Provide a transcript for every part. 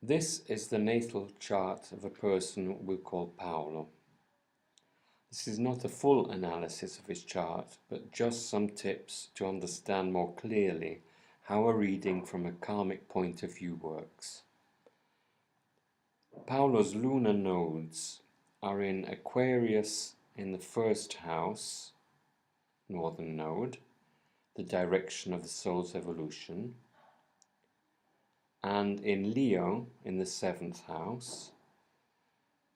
This is the natal chart of a person we'll call Paola. This is not a full analysis of his chart, but just some tips to understand more clearly how a reading from a karmic point of view works. Paola's lunar nodes are in Aquarius in the first house, northern node, the direction of the soul's evolution, and in Leo in the seventh house,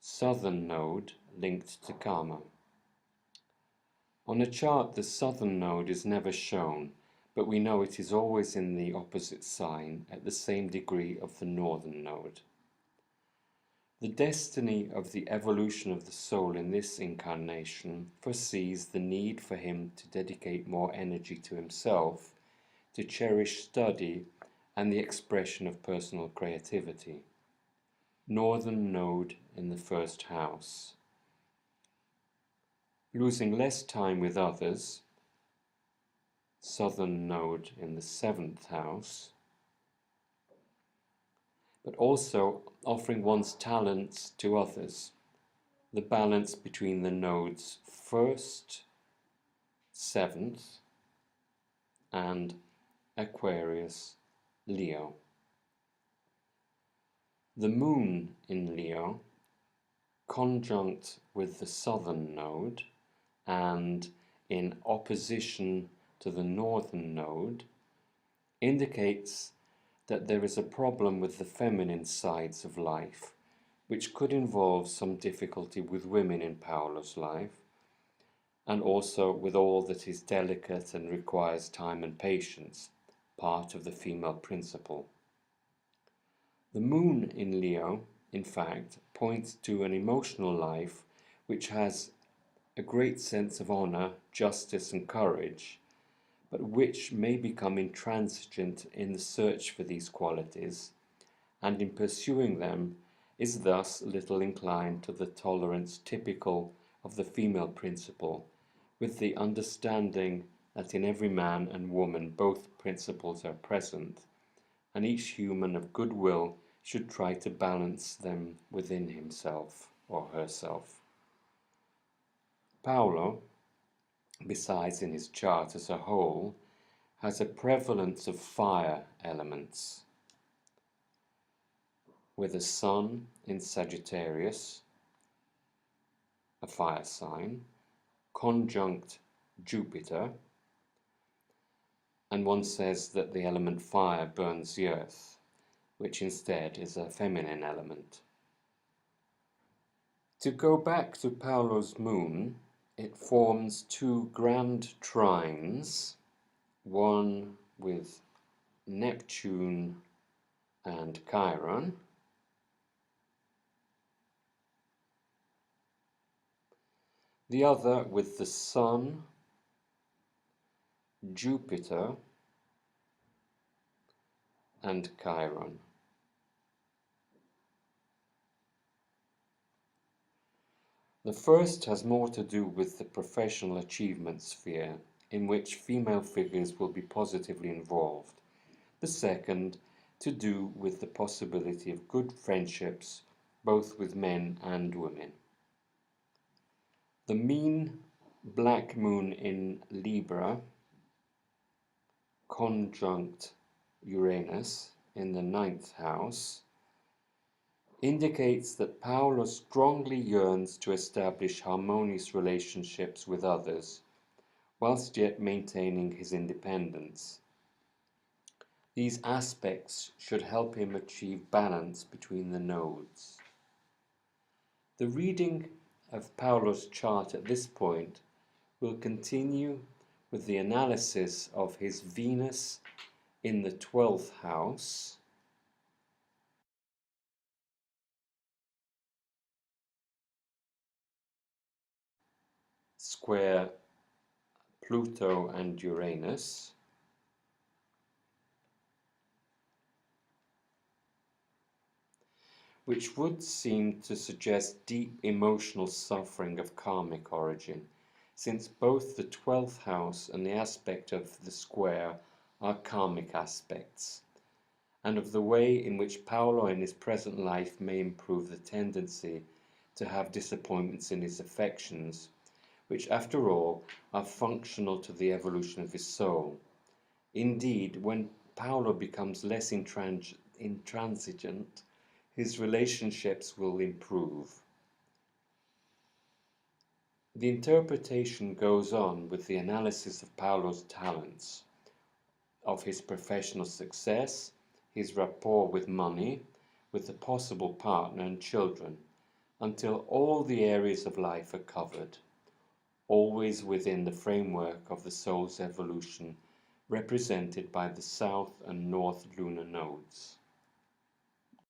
southern node linked to karma. On a chart, the southern node is never shown, but we know it is always in the opposite sign at the same degree of the northern node. The destiny of the evolution of the soul in this incarnation foresees the need for him to dedicate more energy to himself, to cherish study and the expression of personal creativity. Northern node in the first house. Losing less time with others, southern node in the seventh house, but also offering one's talents to others, the balance between the nodes first, seventh, and Aquarius, Leo. The moon in Leo, conjunct with the southern node and in opposition to the northern node, indicates that there is a problem with the feminine sides of life, which could involve some difficulty with women in Paola's life, and also with all that is delicate and requires time and patience, part of the female principle. The moon in Leo, in fact, points to an emotional life which has a great sense of honor, justice, and courage, but which may become intransigent in the search for these qualities, and in pursuing them is thus little inclined to the tolerance typical of the female principle, with the understanding that in every man and woman both principles are present, and each human of good will should try to balance them within himself or herself. Paolo, besides in his chart as a whole, has a prevalence of fire elements, with the sun in Sagittarius, a fire sign, conjunct Jupiter, and one says that the element fire burns the earth, which instead is a feminine element. To go back to Paolo's moon, it forms two grand trines, one with Neptune and Chiron, the other with the Sun, Jupiter, and Chiron. The first has more to do with the professional achievement sphere, in which female figures will be positively involved. The second to do with the possibility of good friendships, both with men and women. The mean black moon in Libra, conjunct Uranus in the ninth house, indicates that Paolo strongly yearns to establish harmonious relationships with others, whilst yet maintaining his independence. These aspects should help him achieve balance between the nodes. The reading of Paolo's chart at this point will continue with the analysis of his Venus in the 12th house, square Pluto and Uranus, which would seem to suggest deep emotional suffering of karmic origin, since both the 12th house and the aspect of the square are karmic aspects, and of the way in which Paolo in his present life may improve the tendency to have disappointments in his affections, which after all are functional to the evolution of his soul. Indeed, when Paolo becomes less intransigent, his relationships will improve. The interpretation goes on with the analysis of Paolo's talents, of his professional success, his rapport with money, with the possible partner and children, until all the areas of life are covered, always within the framework of the soul's evolution represented by the south and north lunar nodes.